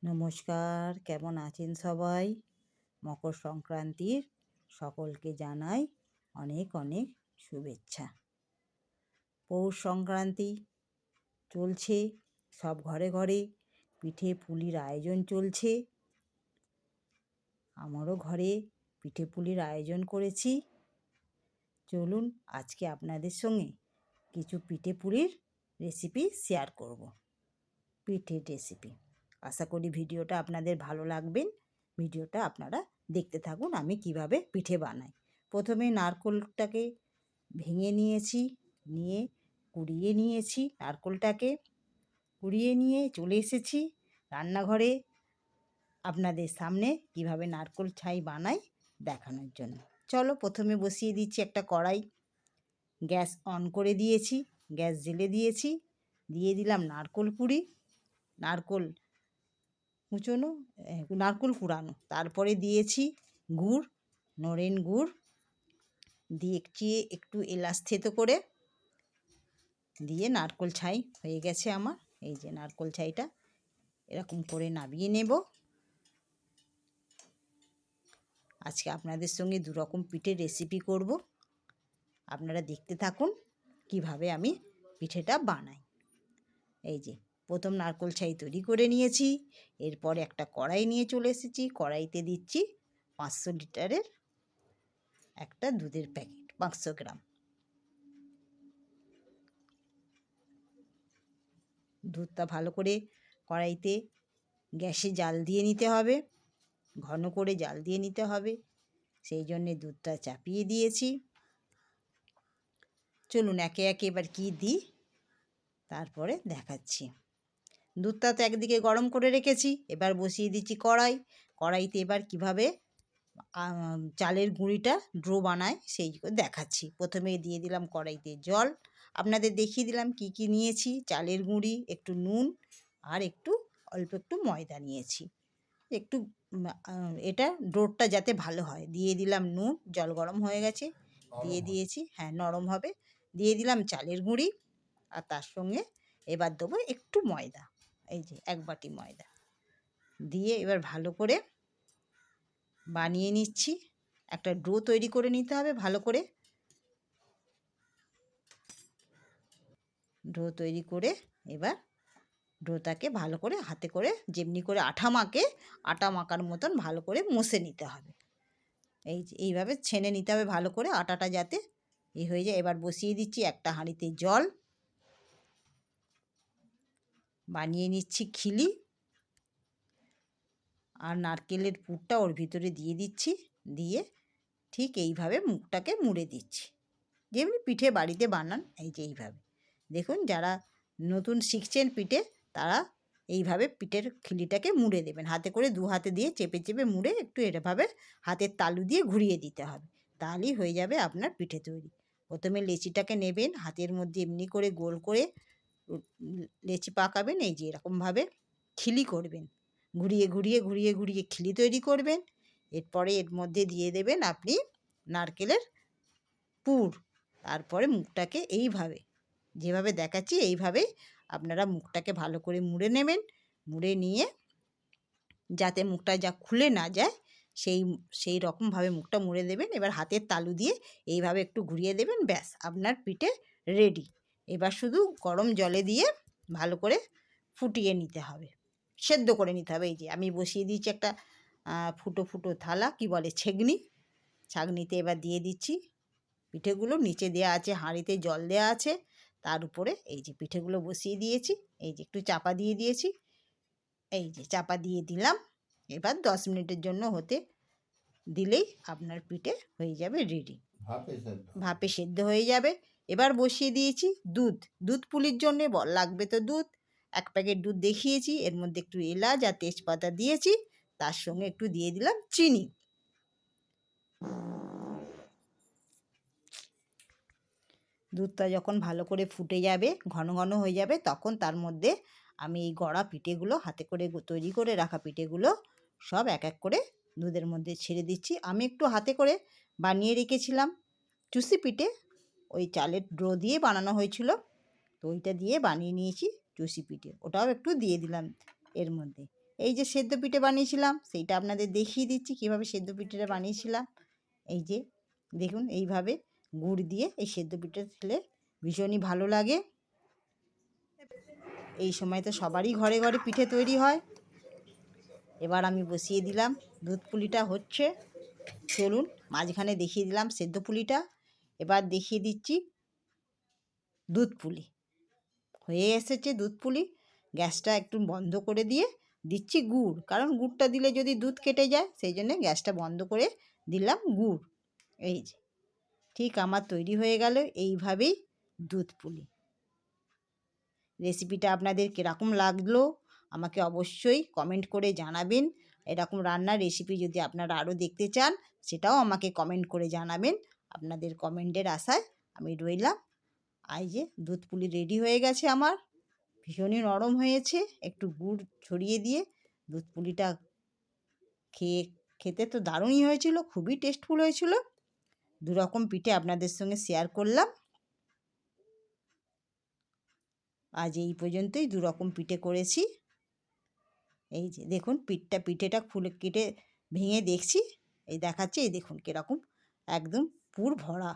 নমস্কার, কেমন আছেন সবাই? মকর সংক্রান্তির সকলকে জানাই অনেক অনেক শুভেচ্ছা। পৌষ সংক্রান্তি চলছে, সব ঘরে ঘরে পিঠে পুলির আয়োজন চলছে। আমারও ঘরে পিঠে পুলির আয়োজন করেছি। চলুন আজকে আপনাদের সঙ্গে কিছু পিঠে পুলির রেসিপি শেয়ার করব। পিঠের রেসিপি। আশা করি ভিডিওটা আপনাদের ভালো লাগবেন। ভিডিওটা আপনারা দেখতে থাকুন আমি কিভাবে পিঠে বানাই। প্রথমে নারকেলটাকে ভেঙে নিয়েছি, নিয়ে কুড়িয়ে নিয়েছি। নারকেলটাকে কুড়িয়ে নিয়ে চলে এসেছি রান্নাঘরে আপনাদের সামনে কিভাবে নারকেল ছাই বানাই দেখানোর জন্য। চলো প্রথমে বসিয়ে দিচ্ছি একটা কড়াই। গ্যাস অন করে দিয়েছি, গ্যাস জ্বেলে দিয়েছি। দিয়ে দিলাম নারকেল কুড়ি, নারকেল কুচোনো, নারকেল কুড়ানো। তারপরে দিয়েছি গুড়, নলেন গুড় দিয়েছি, একটু এলাচ থেতো করে দিয়ে নারকেল ছাই হয়ে গেছে আমার। এই যে নারকেল ছাইটা এরকম করে নামিয়ে নেব। আজকে আপনাদের সঙ্গে দুরকম পিঠের রেসিপি করব, আপনারা দেখতে থাকুন কিভাবে আমি পিঠেটা বানাই। এই যে প্রথম নারকেল ছাই তৈরি করে নিয়েছি। এরপরে একটা কড়াই নিয়ে চলে এসেছি। কড়াইতে দিচ্ছি 500 লিটারের একটা দুধের প্যাকেট, 500 গ্রাম দুধটা ভালো করে কড়াইতে গ্যাসে জাল দিয়ে নিতে হবে, ঘন করে জাল দিয়ে নিতে হবে। সেই জন্যে দুধটা চাপিয়ে দিয়েছি। চলুন একে একে এবার কী দিই তারপরে দেখাচ্ছি। দুধটা তো একদিকে গরম করে রেখেছি, এবার বসিয়ে দিচ্ছি কড়াই। কড়াইতে এবার কিভাবে চালের গুঁড়িটা ড্রো বানায় সেই দেখাচ্ছি। প্রথমে দিয়ে দিলাম কড়াইতে জল, আপনাদের দেখিয়ে দিলাম কি কি নিয়েছি। চালের গুঁড়ি, একটু নুন আর অল্প একটু ময়দা নিয়েছি। একটু এটা ডোরটা যাতে ভালো হয়। দিয়ে দিলাম নুন, জল গরম হয়ে গেছে, দিয়ে দিয়েছি, হ্যাঁ নরম হবে। দিয়ে দিলাম চালের গুঁড়ি আর তার সঙ্গে এবার দেবো একটু ময়দা। এই যে 1 বাটি ময়দা দিয়ে এবার ভালো করে বানিয়ে নিচ্ছি। একটা ডো তৈরি করে নিতে হবে ভালো করে। ডো তৈরি করে এবার ডোটাকে ভালো করে হাতে করে যেমনি করে আটা মাখার মতন ভালো করে মুছে নিতে হবে। এই যে এইভাবে ছেনে নিতে হবে ভালো করে, আটাটা যাতে হয়ে যায়। এবার বসিয়ে দিচ্ছি একটা হাঁড়িতে জল, বানিয়ে নিচ্ছি খিলি আর নারকেলের পুরটা ওর ভিতরে দিয়ে দিচ্ছি। দিয়ে ঠিক এইভাবে মুখটাকে মুড়ে দিচ্ছি, যেমনি পিঠে বাড়িতে বানান। এই যে এইভাবে দেখুন, যারা নতুন শিখছেন পিঠে তারা এইভাবে পিঠের খিলিটাকে মুড়ে দেবেন। হাতে করে 2 হাতে দিয়ে চেপে চেপে মুড়ে একটু এভাবে হাতের তালু দিয়ে ঘুরিয়ে দিতে হবে, তাহলেই হয়ে যাবে আপনার পিঠে তৈরি। প্রথমে লেচিটাকে নেবেন, হাতের মধ্যে এমনি করে গোল করে লেচি পাকাবেন। এই যে এরকমভাবে খিলি করবেন, ঘুরিয়ে ঘুরিয়ে ঘুরিয়ে ঘুরিয়ে খিলি তৈরি করবেন। এরপরে এর মধ্যে দিয়ে দেবেন আপনি নারকেলের পুর। তারপরে মুখটাকে এইভাবে যেভাবে দেখাচ্ছি এইভাবে আপনারা মুখটাকে ভালো করে মুড়ে নেবেন। মুড়ে নিয়ে যাতে মুখটা খুলে না যায় সেই রকমভাবে মুখটা মুড়ে দেবেন। এবার হাতের তালু দিয়ে এইভাবে একটু ঘুরিয়ে দেবেন, ব্যাস আপনার পিঠে রেডি। এবার শুধু গরম জলে দিয়ে ভালো করে ফুটিয়ে নিতে হবে, সেদ্ধ করে নিতে হবে। এই যে আমি বসিয়ে দিয়েছি একটা ফুটো ফুটো থালা, কি বলে ছাঁকনিতে এবার দিয়ে দিচ্ছি পিঠেগুলো। নিচে দেওয়া আছে হাঁড়িতে জল দেওয়া আছে, তার উপরে এই যে পিঠেগুলো বসিয়ে দিয়েছি। এই যে একটু চাপা দিয়ে দিয়েছি, এই যে চাপা দিয়ে দিলাম। এবার 10 মিনিটের জন্য হতে দিলেই আপনার পিঠে হয়ে যাবে রেডি, ভাপে সেদ্ধ হয়ে যাবে। এবার বসিয়ে দিয়েছি দুধ পুলির জন্যে লাগবে তো দুধ। 1 প্যাকেট দুধ দেখিয়েছি, এর মধ্যে একটু এলাচ আর তেজপাতা দিয়েছি, তার সঙ্গে একটু দিয়ে দিলাম চিনি। দুধটা যখন ভালো করে ফুটে যাবে, ঘন ঘন হয়ে যাবে, তখন তার মধ্যে আমি এই গড়া পিঠেগুলো, হাতে করে তৈরি করে রাখা পিঠেগুলো সব এক এক করে দুধের মধ্যে ছেড়ে দিচ্ছি। আমি একটু হাতে করে বানিয়ে রেখেছিলাম চুষি পিঠে, ওই চালের ডো দিয়ে বানানো হয়েছিল, তো ওইটা দিয়ে বানিয়ে নিয়েছি চুষি পিঠে, ওটাও একটু দিয়ে দিলাম এর মধ্যে। এই যে সেদ্ধ পিঠে বানিয়েছিলাম সেইটা আপনাদের দেখিয়ে দিচ্ছি কীভাবে সেদ্ধ পিঠেটা বানিয়েছিলাম। এই যে দেখুন এইভাবে গুড় দিয়ে এই সেদ্ধ পিঠে খেলে ভীষণই ভালো লাগে। এই সময় তো সবারই ঘরে ঘরে পিঠে তৈরি হয়। এবার আমি বসিয়ে দিলাম, দুধ পুলিটা হচ্ছে, চলুন মাঝখানে দেখিয়ে দিলাম সেদ্ধ পুলিটা, এবার দেখিয়ে দিচ্ছি দুধ পুলি। হয়ে এসেছে দুধ পুলি, গ্যাসটা একটু বন্ধ করে দিয়ে দিচ্ছি গুড়, কারণ গুড়টা দিলে যদি দুধ কেটে যায় সেই জন্যে গ্যাসটা বন্ধ করে দিলাম গুড়। এই যে ঠিক আমার তৈরি হয়ে গেল এইভাবেই দুধ পুলি। রেসিপিটা আপনাদের কীরকম লাগলো আমাকে অবশ্যই কমেন্ট করে জানাবেন। এরকম রান্নার রেসিপি যদি আপনারা আরও দেখতে চান সেটাও আমাকে কমেন্ট করে জানাবেন। আপনাদের কমেন্টের আশায় আমি রইলাম। এই যে দুধ পুলি রেডি হয়ে গেছে আমার, ভীষণই নরম হয়েছে। একটু গুড় ছড়িয়ে দিয়ে দুধ পুলিটা খেতে তো দারুণই হয়েছিল, খুবই টেস্টফুল হয়েছিল। দুরকম পিঠে আপনাদের সঙ্গে শেয়ার করলাম। আজ এই পর্যন্তই, দুরকম পিঠে করেছি। এই যে দেখুন পিঠেটা খুলে কেটে ভেঙে দেখছি, এই দেখাচ্ছি, এই দেখুন কীরকম একদম পুর ভরা।